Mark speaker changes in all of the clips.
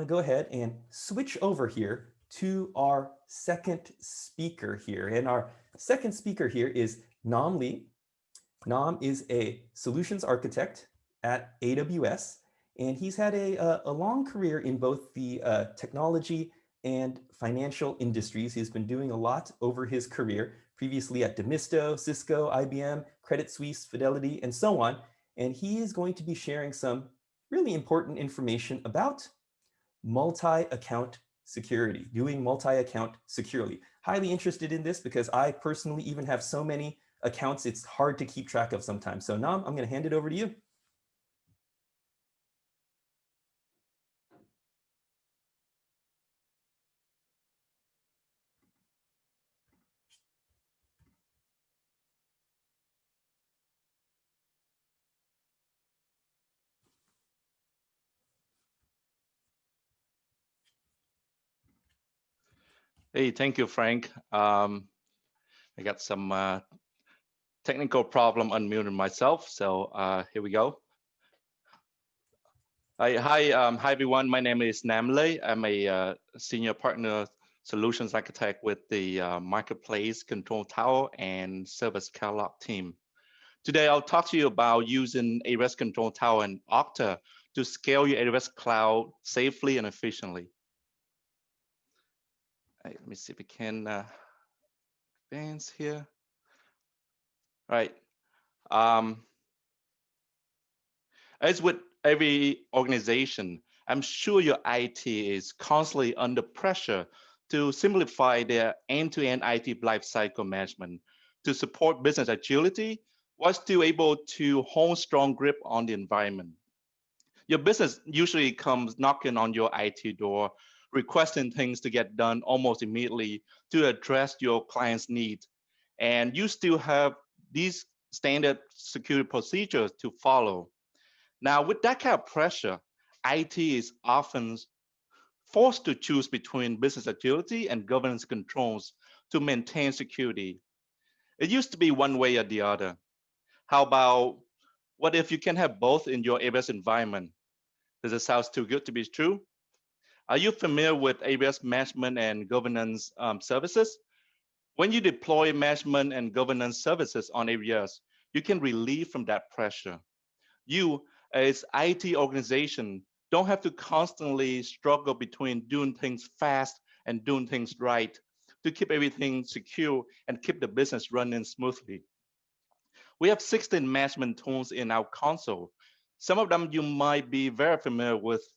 Speaker 1: want to go ahead and switch over here to our second speaker here. And our second speaker here is Nam Lee. Nam is a solutions architect at AWS, and he's had a long career in both the technology and financial industries. He's been doing a lot over his career, previously at Demisto, Cisco, IBM, Credit Suisse, Fidelity, and so on. And he is going to be sharing some really important information about multi-account security, doing multi-account securely. Highly interested in this because I personally even have so many accounts, it's hard to keep track of sometimes. So Nam, I'm going to hand it over to you.
Speaker 2: Hey, thank you, Frank. I got some technical problem unmuting myself, so here we go. Hi everyone. My name is Nam Lee. I'm a senior partner solutions architect with the Marketplace, Control Tower, and Service Catalog team. Today, I'll talk to you about using AWS Control Tower and Okta to scale your AWS cloud safely and efficiently. Right, let me see if we can advance here. All right. As with every organization, I'm sure your IT is constantly under pressure to simplify their end-to-end IT lifecycle management to support business agility while still able to hold strong grip on the environment. Your business usually comes knocking on your IT door, requesting things to get done almost immediately to address your client's needs. And you still have these standard security procedures to follow. Now, with that kind of pressure, IT is often forced to choose between business agility and governance controls to maintain security. It used to be one way or the other. How about, what if you can have both in your AWS environment? Does it sound too good to be true? Are you familiar with AWS management and governance services? When you deploy management and governance services on AWS, you can relieve from that pressure. You, as IT organization, don't have to constantly struggle between doing things fast and doing things right to keep everything secure and keep the business running smoothly. We have 16 management tools in our console. Some of them you might be very familiar with,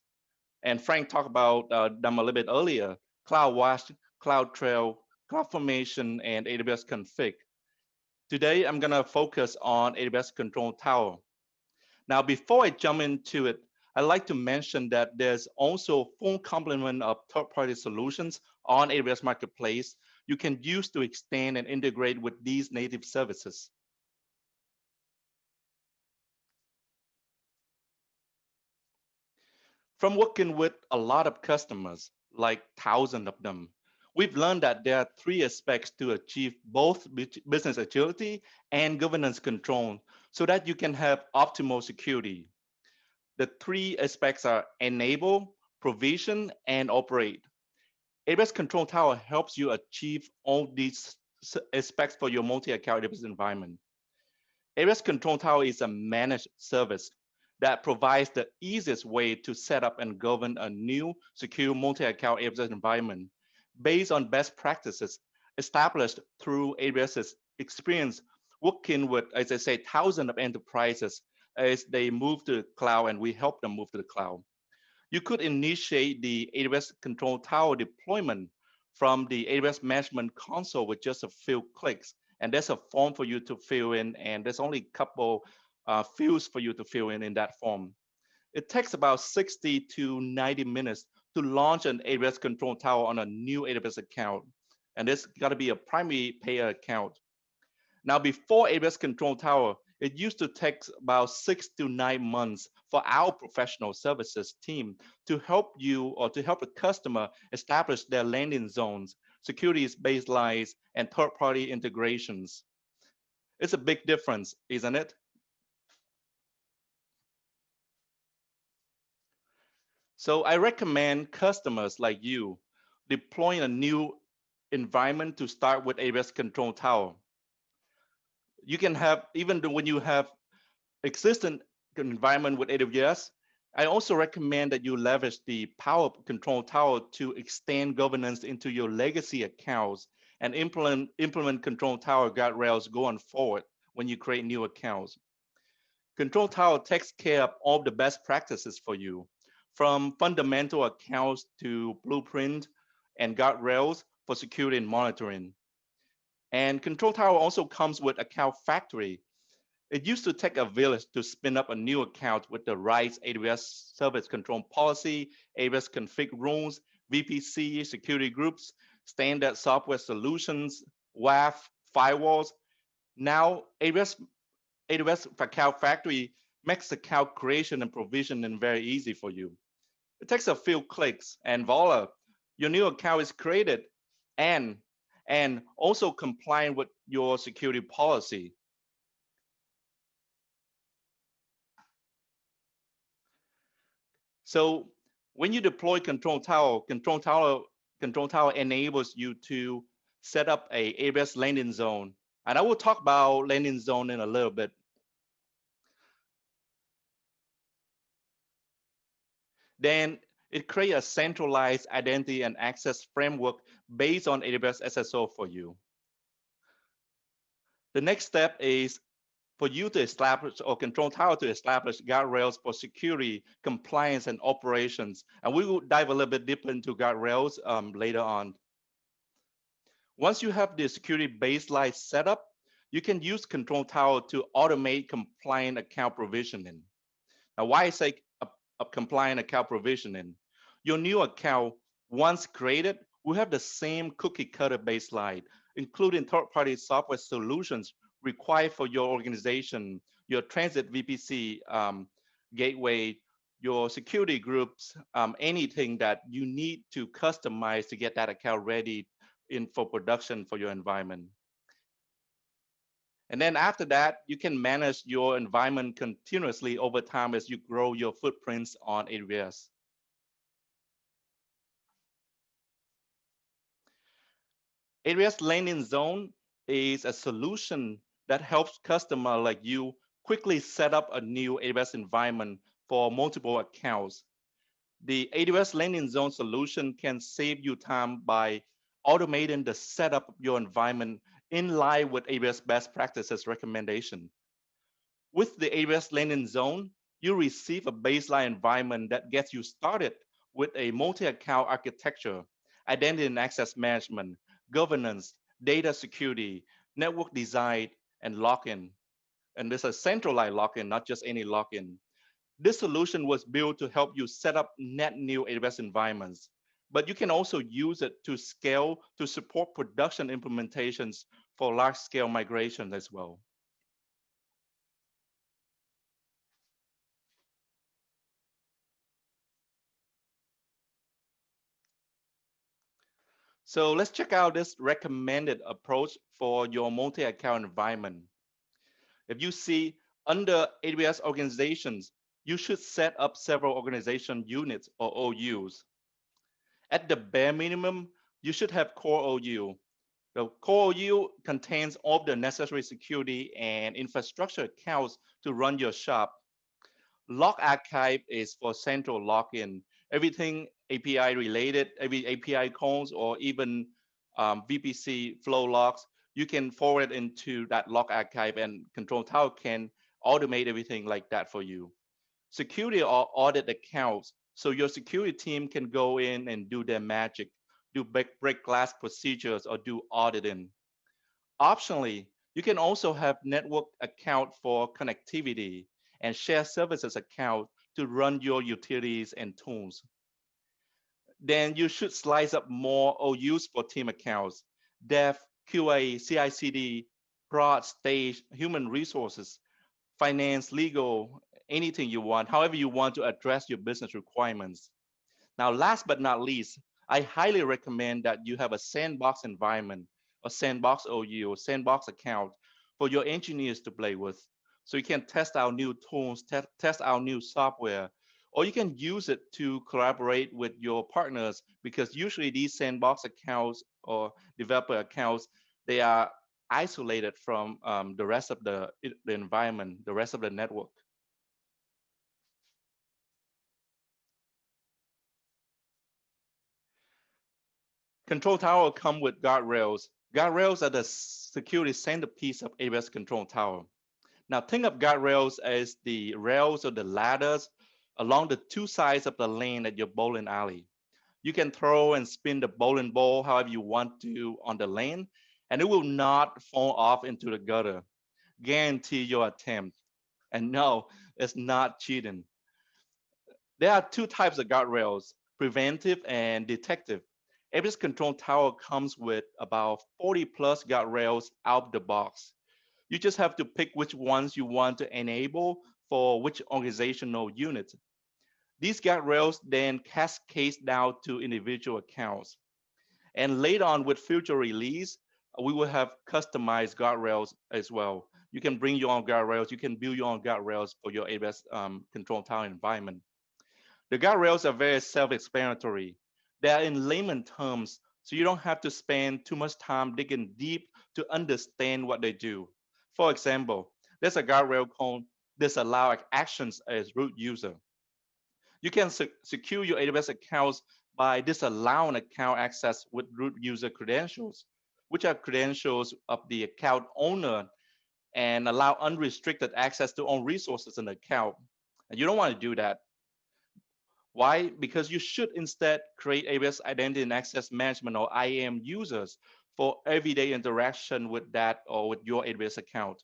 Speaker 2: and Frank talked about them a little bit earlier: CloudWatch, CloudTrail, CloudFormation, and AWS Config. Today, I'm gonna focus on AWS Control Tower. Now, before I jump into it, I'd like to mention that there's also a full complement of third-party solutions on AWS Marketplace you can use to extend and integrate with these native services. From working with a lot of customers, like thousands of them, we've learned that there are three aspects to achieve both business agility and governance control so that you can have optimal security. The three aspects are enable, provision, and operate. AWS Control Tower helps you achieve all these aspects for your multi-account AWS environment. AWS Control Tower is a managed service that provides the easiest way to set up and govern a new secure multi-account AWS environment based on best practices established through AWS's experience working with, as I say, thousands of enterprises as they move to the cloud, and we help them move to the cloud. You could initiate the AWS Control Tower deployment from the AWS Management Console with just a few clicks. And there's a form for you to fill in, and there's only a couple fields for you to fill in that form. It takes about 60 to 90 minutes to launch an AWS Control Tower on a new AWS account. And this got to be a primary payer account. Now, before AWS Control Tower, it used to take about 6 to 9 months for our professional services team to help you or to help the customer establish their landing zones, security baselines, and third-party integrations. It's a big difference, isn't it? So I recommend customers like you deploying a new environment to start with AWS Control Tower. You can have, even when you have existing environment with AWS, I also recommend that you leverage the Power Control Tower to extend governance into your legacy accounts and implement Control Tower guardrails going forward when you create new accounts. Control Tower takes care of all the best practices for you, from fundamental accounts to blueprint and guardrails for security and monitoring. And Control Tower also comes with Account Factory. It used to take a village to spin up a new account with the right AWS service control policy, AWS config rules, VPC, security groups, standard software solutions, WAF, firewalls. Now, AWS Account Factory makes account creation and provisioning very easy for you. It takes a few clicks and voila, your new account is created and also compliant with your security policy. So when you deploy Control Tower enables you to set up a AWS Landing Zone. And I will talk about Landing Zone in a little bit. Then it creates a centralized identity and access framework based on AWS SSO for you. The next step is for you to establish, or Control Tower to establish guardrails for security, compliance, and operations. And we will dive a little bit deeper into guardrails later on. Once you have the security baseline set up, you can use Control Tower to automate compliant account provisioning. Now, why I say a compliant account provisioning? Your new account, once created, will have the same cookie cutter baseline, including third-party software solutions required for your organization, your transit VPC gateway, your security groups, anything that you need to customize to get that account ready for production for your environment. And then after that, you can manage your environment continuously over time as you grow your footprints on AWS. AWS Landing Zone is a solution that helps customers like you quickly set up a new AWS environment for multiple accounts. The AWS Landing Zone solution can save you time by automating the setup of your environment in line with AWS best practices recommendation. With the AWS Landing Zone, you receive a baseline environment that gets you started with a multi-account architecture, identity and access management, governance, data security, network design, and lock-in. And there's a centralized lock-in, not just any lock-in. This solution was built to help you set up net new AWS environments, but you can also use it to scale to support production implementations for large-scale migrations as well. So let's check out this recommended approach for your multi-account environment. If you see under AWS organizations, you should set up several organization units or OUs. At the bare minimum, you should have core OU. The core OU contains all the necessary security and infrastructure accounts to run your shop. Log archive is for central login. Everything API related, every API calls or even VPC flow logs, you can forward into that log archive and Control Tower can automate everything like that for you. Security or audit accounts, so your security team can go in and do their magic, do break glass procedures or do auditing. Optionally, you can also have network account for connectivity and share services account to run your utilities and tools. Then you should slice up more OUs for team accounts, dev, QA, CI/CD, prod, stage, human resources, finance, legal, anything you want, however you want to address your business requirements. Now, last but not least, I highly recommend that you have a sandbox environment, a sandbox OU, or sandbox account for your engineers to play with. So you can test out new tools, test out new software, or you can use it to collaborate with your partners, because usually these sandbox accounts or developer accounts, they are isolated from the rest of the environment, the rest of the network. Control Tower come with guardrails. Guardrails are the security centerpiece of AWS Control Tower. Now think of guardrails as the rails or the ladders along the two sides of the lane at your bowling alley. You can throw and spin the bowling ball however you want to on the lane, and it will not fall off into the gutter. Guarantee your attempt. And no, it's not cheating. There are two types of guardrails, preventive and detective. AWS Control Tower comes with about 40 plus guardrails out of the box. You just have to pick which ones you want to enable for which organizational unit. These guardrails then cascade down to individual accounts. And later on with future release, we will have customized guardrails as well. You can bring your own guardrails. You can build your own guardrails for your AWS Control Tower environment. The guardrails are very self-explanatory. They are in layman terms, so you don't have to spend too much time digging deep to understand what they do. For example, there's a guardrail called disallow actions as root user. You can secure your AWS accounts by disallowing account access with root user credentials, which are credentials of the account owner, and allow unrestricted access to own resources in the account. And you don't want to do that. Why? Because you should instead create AWS Identity and Access Management or IAM users for everyday interaction with that or with your AWS account.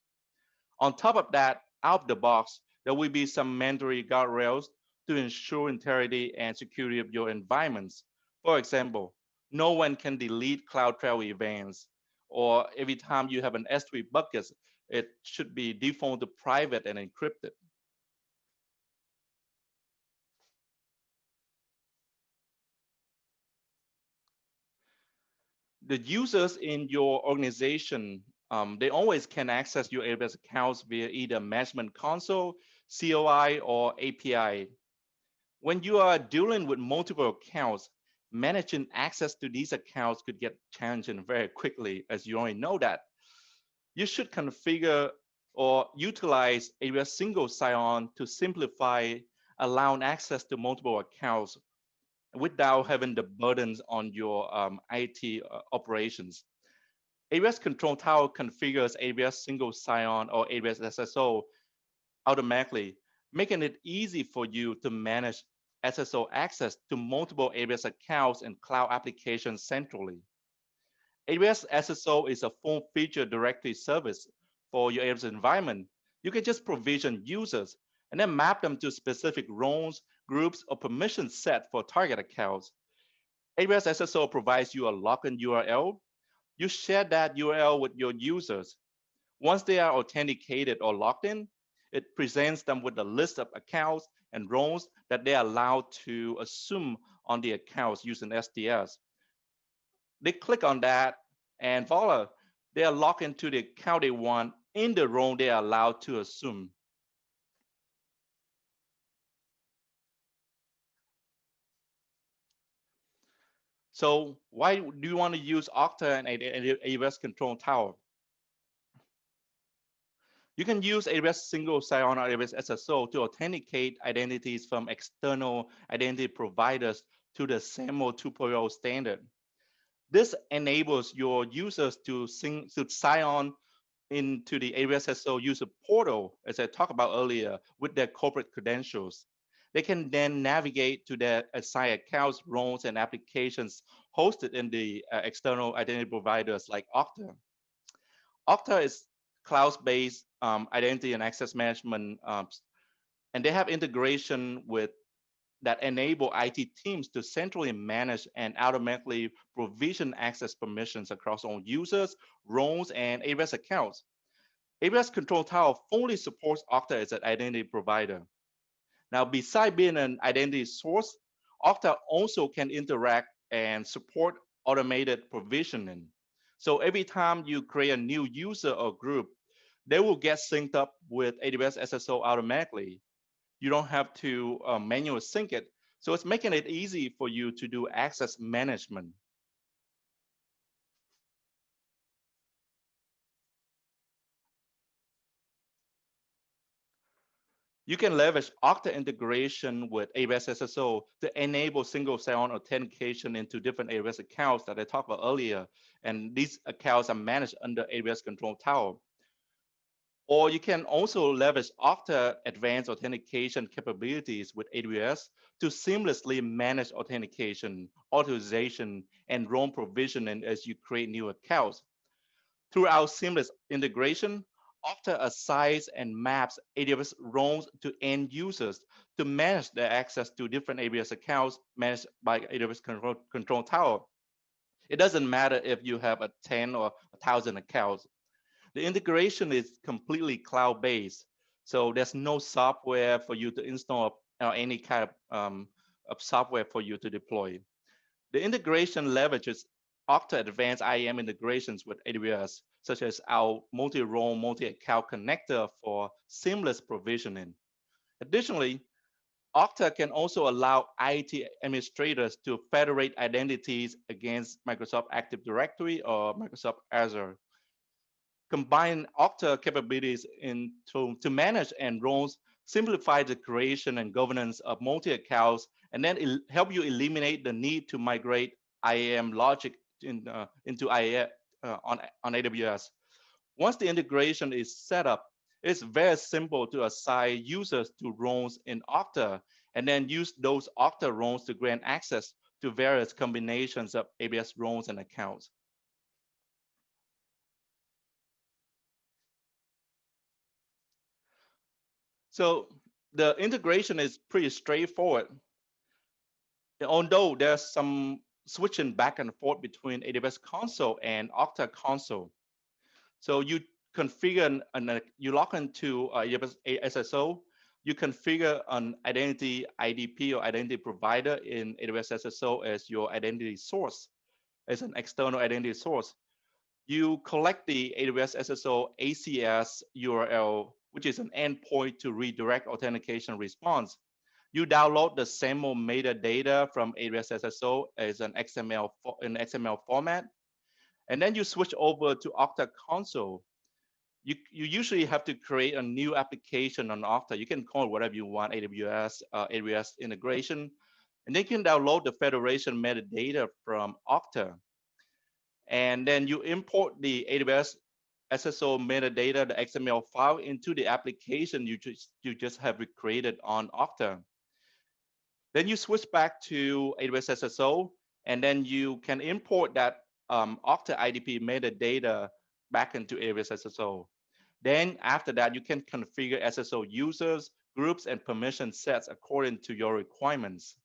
Speaker 2: On top of that, out of the box, there will be some mandatory guardrails to ensure integrity and security of your environments. For example, no one can delete CloudTrail events, or every time you have an S3 bucket, it should be default to private and encrypted. The users in your organization, they always can access your AWS accounts via either management console, COI, or API. When you are dealing with multiple accounts, managing access to these accounts could get challenging very quickly, as you already know that. You should configure or utilize AWS single sign-on to simplify allowing access to multiple accounts without having the burdens on your IT operations. AWS Control Tower configures AWS single sign-on or AWS SSO automatically, making it easy for you to manage SSO access to multiple AWS accounts and cloud applications centrally. AWS SSO is a full-feature directory service for your AWS environment. You can just provision users and then map them to specific roles, groups, or permission set for target accounts. AWS SSO provides you a login URL. You share that URL with your users. Once they are authenticated or logged in, it presents them with a list of accounts and roles that they are allowed to assume on the accounts using SDS. They click on that and voila, they are logged into the account they want in the role they are allowed to assume. So why do you want to use Okta and AWS Control Tower? You can use AWS single sign-on or AWS SSO to authenticate identities from external identity providers to the SAML 2.0 standard. This enables your users to sign on into the AWS SSO user portal, as I talked about earlier, with their corporate credentials. They can then navigate to their assigned accounts, roles, and applications hosted in the external identity providers like Okta. Okta is cloud-based identity and access management, and they have integration with that enable IT teams to centrally manage and automatically provision access permissions across all users, roles, and AWS accounts. AWS Control Tower fully supports Okta as an identity provider. Now, besides being an identity source, Okta also can interact and support automated provisioning. So every time you create a new user or group, they will get synced up with AWS SSO automatically. You don't have to manually sync it. So it's making it easy for you to do access management. You can leverage Okta integration with AWS SSO to enable single sign-on authentication into different AWS accounts that I talked about earlier. And these accounts are managed under AWS Control Tower. Or you can also leverage Okta advanced authentication capabilities with AWS to seamlessly manage authentication, authorization, and role provisioning as you create new accounts. Through our seamless integration, Okta assigns and maps AWS roles to end users to manage their access to different AWS accounts managed by AWS Control Tower. It doesn't matter if you have a 10 or 1,000 accounts. The integration is completely cloud-based, so there's no software for you to install or any kind of software for you to deploy. The integration leverages Okta advanced IAM integrations with AWS, such as our multi-role, multi-account connector for seamless provisioning. Additionally, Okta can also allow IT administrators to federate identities against Microsoft Active Directory or Microsoft Azure. Combine Okta capabilities to manage and roles, simplify the creation and governance of multi-accounts, and then help you eliminate the need to migrate IAM logic into IAM on AWS. Once the integration is set up, it's very simple to assign users to roles in Okta, and then use those Okta roles to grant access to various combinations of AWS roles and accounts. So the integration is pretty straightforward. Although there's some switching back and forth between AWS console and Okta console. So you configure you log into AWS SSO, you configure an identity IDP or identity provider in AWS SSO as your identity source, as an external identity source. You collect the AWS SSO ACS URL, which is an endpoint to redirect authentication response. You download the SAML metadata from AWS SSO as an XML format, and then you switch over to Okta console. You usually have to create a new application on Okta. You can call it whatever you want, AWS integration, and then you can download the federation metadata from Okta. And then you import the AWS SSO metadata, the XML file, into the application you just have created on Okta. Then you switch back to AWS SSO, and then you can import that Okta IDP metadata back into AWS SSO. Then after that, you can configure SSO users, groups, and permission sets according to your requirements.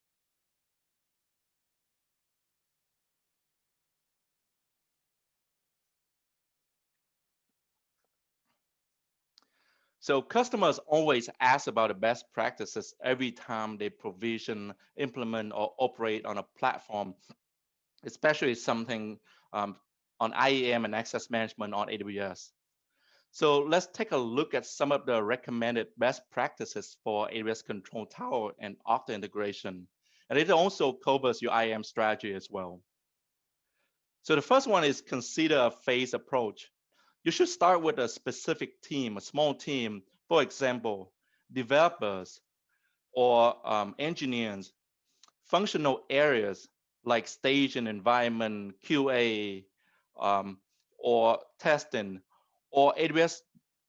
Speaker 2: So customers always ask about the best practices every time they provision, implement, or operate on a platform, especially something on IAM and access management on AWS. So let's take a look at some of the recommended best practices for AWS Control Tower and Okta integration. And it also covers your IAM strategy as well. So the first one is consider a phased approach. You should start with a specific team, a small team, for example, developers or engineers, functional areas like staging, environment, QA, or testing, or AWS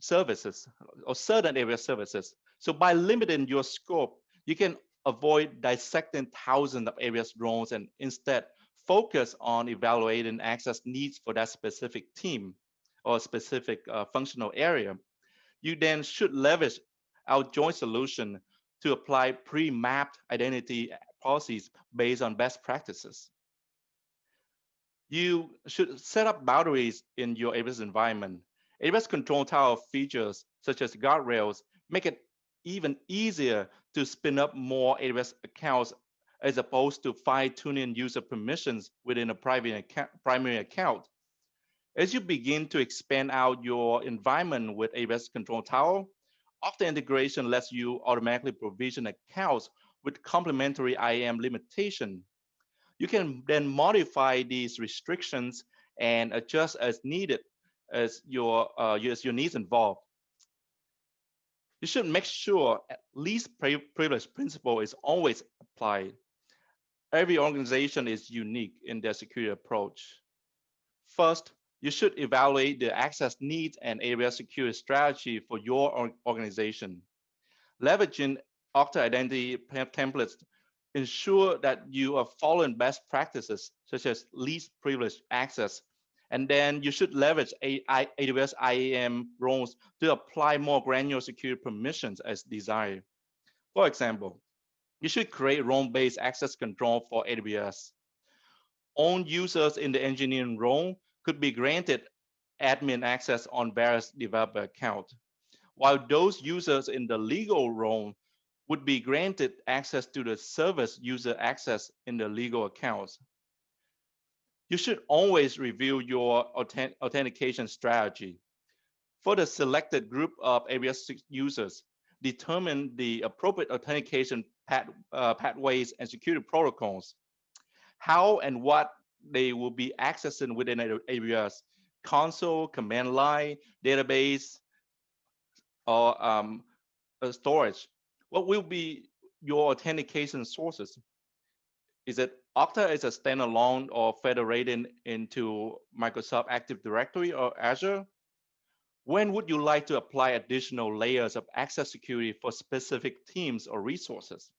Speaker 2: services, or certain AWS services. So by limiting your scope, you can avoid dissecting thousands of AWS roles and instead focus on evaluating access needs for that specific team or specific functional area. You then should leverage our joint solution to apply pre-mapped identity policies based on best practices. You should set up boundaries in your AWS environment. AWS Control Tower features such as guardrails make it even easier to spin up more AWS accounts as opposed to fine-tuning user permissions within a primary account. As you begin to expand out your environment with AWS Control Tower, Okta integration lets you automatically provision accounts with complementary IAM limitation. You can then modify these restrictions and adjust as needed as your needs evolve. You should make sure at least privilege principle is always applied. Every organization is unique in their security approach. First, you should evaluate the access needs and area security strategy for your organization. Leveraging Okta identity templates ensure that you are following best practices such as least privileged access. And then you should leverage AWS IAM roles to apply more granular security permissions as desired. For example, you should create role-based access control for AWS. Own users in the engineering role could be granted admin access on various developer accounts, while those users in the legal role would be granted access to the service user access in the legal accounts. You should always review your authentication strategy. For the selected group of AWS users, determine the appropriate authentication pathways and security protocols. How and what they will be accessing within AWS, console, command line, database, or storage. What will be your authentication sources? Is it Okta as a standalone or federated into Microsoft Active Directory or Azure? When would you like to apply additional layers of access security for specific teams or resources?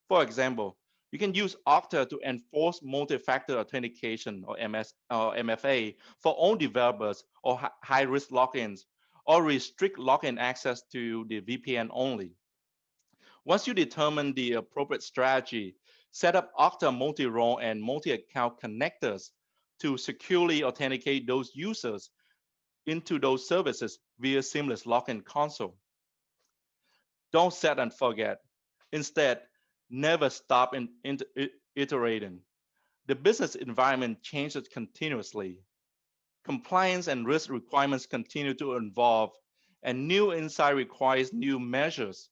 Speaker 2: For example, you can use Okta to enforce multi-factor authentication or MFA for own developers or high-risk logins, or restrict login access to the VPN only. Once you determine the appropriate strategy, set up Okta multi-role and multi-account connectors to securely authenticate those users into those services via seamless login console. Don't set and forget. Instead, never stop iterating. The business environment changes continuously. Compliance and risk requirements continue to evolve, and new insight requires new measures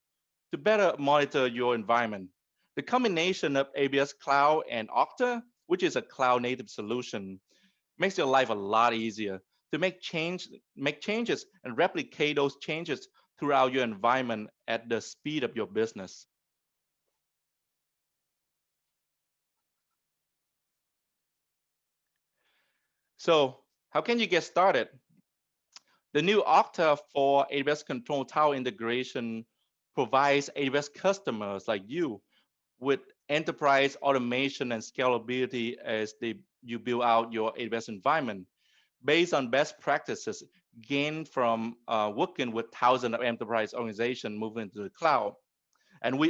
Speaker 2: to better monitor your environment. The combination of AWS Cloud and Okta, which is a cloud-native solution, makes your life a lot easier to make changes and replicate those changes throughout your environment at the speed of your business. So how can you get started? The new Okta for AWS Control Tower integration provides AWS customers like you with enterprise automation and scalability as you build out your AWS environment based on best practices gained from working with thousands of enterprise organizations moving to the cloud. And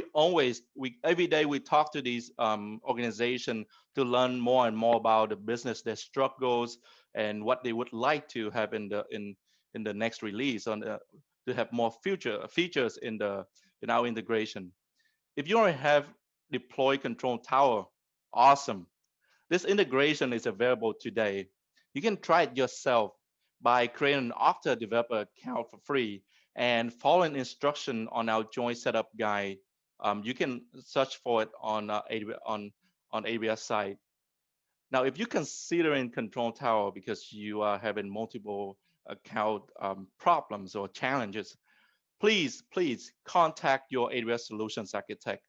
Speaker 2: every day we talk to these organizations to learn more and more about the business, their struggles, and what they would like to have in the next release, to have more features in our integration. If you already have deployed Control Tower, awesome. This integration is available today. You can try it yourself by creating an Okta developer account for free and following instruction on our joint setup guide. You can search for it on AWS site. Now, if you're considering Control Tower because you are having multiple account problems or challenges, please contact your AWS Solutions Architect.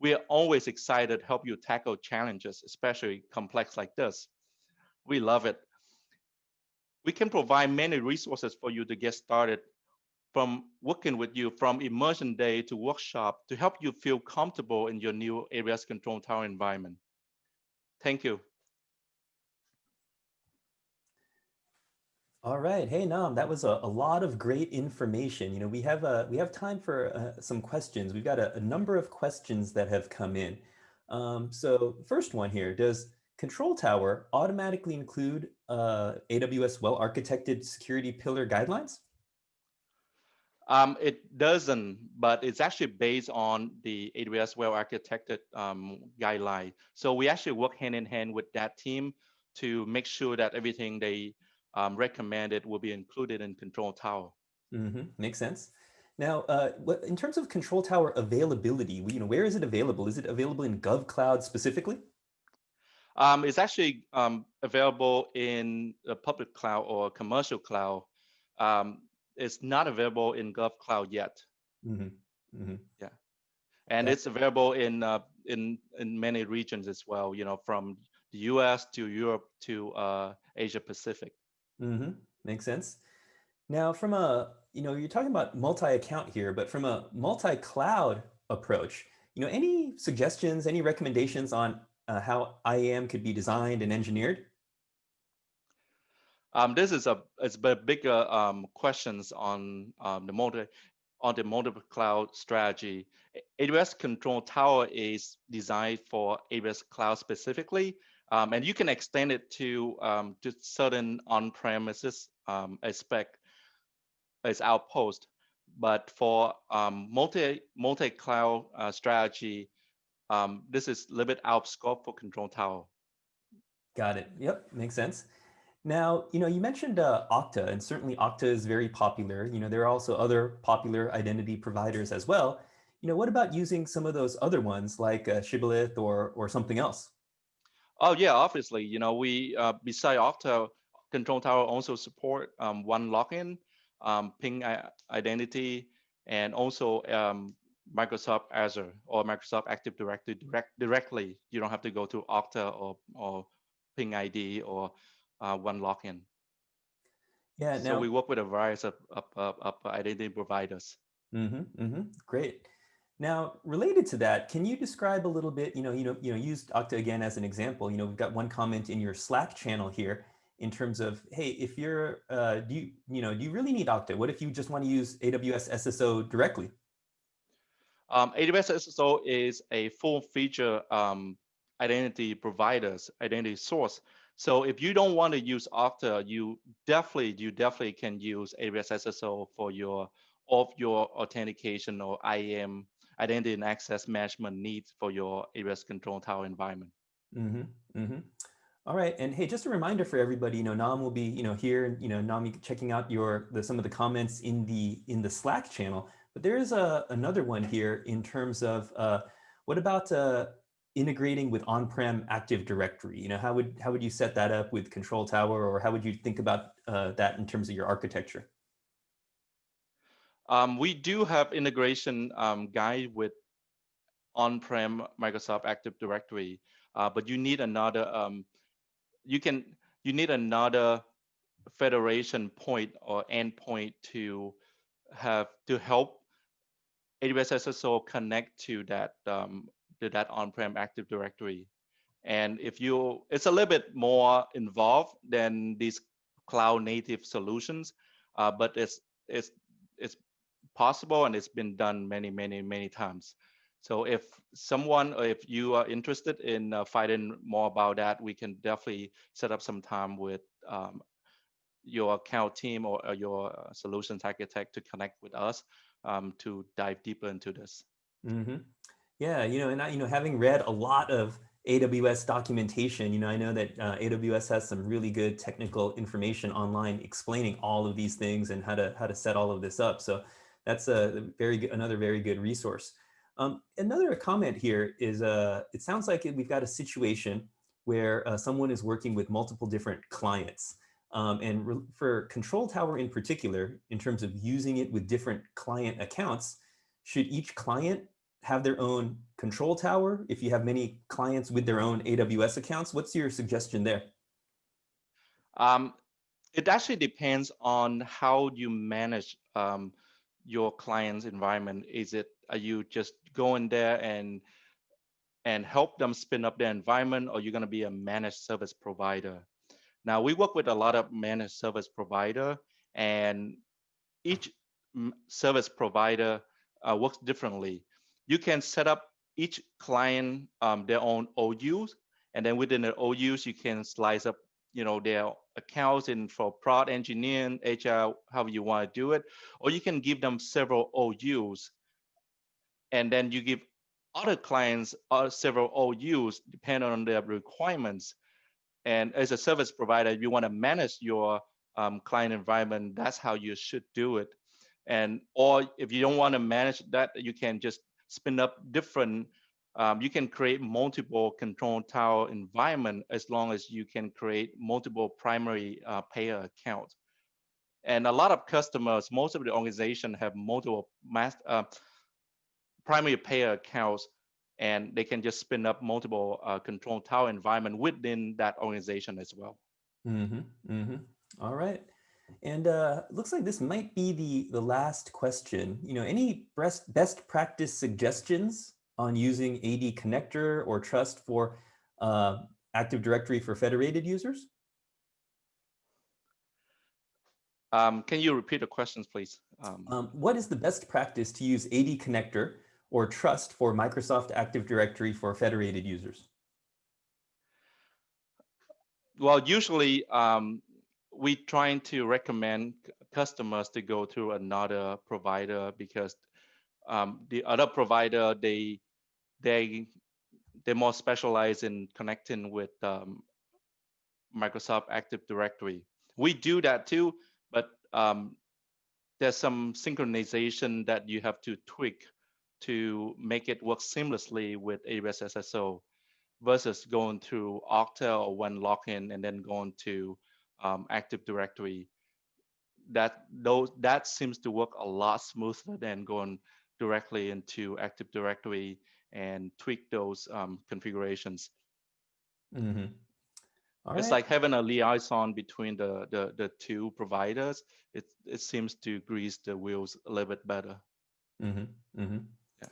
Speaker 2: We are always excited to help you tackle challenges, especially complex like this. We love it. We can provide many resources for you to get started, from working with you from immersion day to workshop, to help you feel comfortable in your new AWS Control Tower environment. Thank you.
Speaker 1: All right. Hey, Nam, that was a lot of great information. You know, we have time for some questions. We've got a number of questions that have come in. So first one here, does Control Tower automatically include AWS well-architected security pillar guidelines?
Speaker 2: It doesn't, but it's actually based on the AWS well-architected guideline. So we actually work hand in hand with that team to make sure that everything they recommended will be included in Control Tower.
Speaker 1: Makes sense. Now, in terms of Control Tower availability, where is it available? Is it available in GovCloud specifically?
Speaker 2: It's actually available in the public cloud or commercial cloud. It's not available in GovCloud yet.
Speaker 1: Mm-hmm. Mm-hmm.
Speaker 2: Yeah, and it's available in many regions as well. From the U.S. to Europe to Asia Pacific.
Speaker 1: Mm-hmm. Makes sense. Now, from you're talking about multi-account here, but from a multi-cloud approach, any suggestions, any recommendations on how IAM could be designed and engineered?
Speaker 2: This is it's a bigger questions on the multiple cloud strategy. AWS Control Tower is designed for AWS Cloud specifically, and you can extend it to certain on-premises aspect as outpost. But for multi-cloud strategy, this is a little bit out of scope for Control Tower.
Speaker 1: Got it. Yep, makes sense. Now, you mentioned Okta, and certainly Okta is very popular. There are also other popular identity providers as well. What about using some of those other ones like Shibboleth or something else?
Speaker 2: Oh yeah, obviously, we beside Okta, Control Tower also support one login, ping identity, and also Microsoft Azure or Microsoft Active Directory directly. You don't have to go to Okta or ping ID or one login.
Speaker 1: Yeah.
Speaker 2: So we
Speaker 1: Now,
Speaker 2: work with a variety of identity providers.
Speaker 1: great. Now, related to that, can you describe a little bit? Use Okta again as an example. We've got one comment in your Slack channel here in terms of, hey, if you're, do you really need Okta? What if you just want to use AWS SSO directly?
Speaker 2: AWS SSO is a full feature identity providers, identity source. So if you don't want to use Okta, you definitely can use AWS SSO for your authentication or IAM, identity and access management needs for your AWS Control Tower environment.
Speaker 1: Mm-hmm. Mm-hmm. All right, and hey, just a reminder for everybody. Nam will be, here. Nam, checking out some of the comments in the Slack channel. But there is another one here in terms of what about integrating with on-prem Active Directory? How would you set that up with Control Tower, or how would you think about that in terms of your architecture?
Speaker 2: We do have integration guide with on-prem Microsoft Active Directory, but you need another you need another federation point or endpoint to help AWS SSO connect to that on-prem Active Directory. And it's a little bit more involved than these cloud native solutions, but it's possible and it's been done many times. So if you are interested in finding more about that, we can definitely set up some time with your account team or your solutions architect to connect with us to dive deeper into this.
Speaker 1: Mm-hmm. Yeah, and having read a lot of AWS documentation, I know that AWS has some really good technical information online explaining all of these things and how to set all of this up. So that's another very good resource. Another comment here is it sounds like we've got a situation where someone is working with multiple different clients. And for Control Tower in particular, in terms of using it with different client accounts, should each client have their own Control Tower? If you have many clients with their own AWS accounts, what's your suggestion there?
Speaker 2: It actually depends on how you manage your client's environment. Are you just going there and help them spin up their environment, or you're going to be a managed service provider? Now we work with a lot of managed service provider, and each service provider works differently. You can set up each client their own OUs, and then within the OUs, you can slice up, their accounts in for prod engineering, HR, however you want to do it, or you can give them several OUs, and then you give other clients several OUs depending on their requirements. And as a service provider, you want to manage your client environment. That's how you should do it. Or if you don't want to manage that, you can just spin up different, you can create multiple control tower environment as long as you can create multiple primary payer accounts. And a lot of customers, most of the organization have multiple primary payer accounts, and they can just spin up multiple control tower environment within that organization as well.
Speaker 1: All right. And looks like this might be the last question. Any best practice suggestions on using AD connector or trust for Active Directory for federated users?
Speaker 2: Can you repeat the questions, please?
Speaker 1: What is the best practice to use AD connector or trust for Microsoft Active Directory for federated users?
Speaker 2: Well, usually we trying to recommend customers to go to another provider because the other provider, they're more specialized in connecting with Microsoft Active Directory. We do that too, but there's some synchronization that you have to tweak to make it work seamlessly with AWS SSO versus going through Okta or one login and then going to Active Directory. That seems to work a lot smoother than going directly into Active Directory and tweak those configurations. It's like having a liaison between the two providers. It seems to grease the wheels a little bit better.
Speaker 1: Yeah.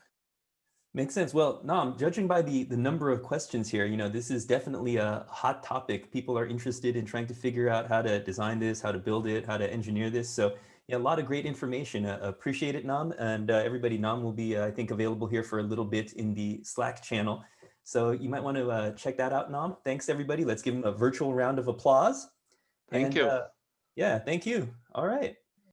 Speaker 1: Makes sense. Well, Nam, judging by the number of questions here, this is definitely a hot topic. People are interested in trying to figure out how to design this, how to build it, how to engineer this. So yeah, a lot of great information. Appreciate it, Nam. And everybody, Nam will be, I think, available here for a little bit in the Slack channel. So you might want to check that out, Nam. Thanks, everybody. Let's give him a virtual round of applause.
Speaker 2: Thank you.
Speaker 1: Yeah, thank you. All right.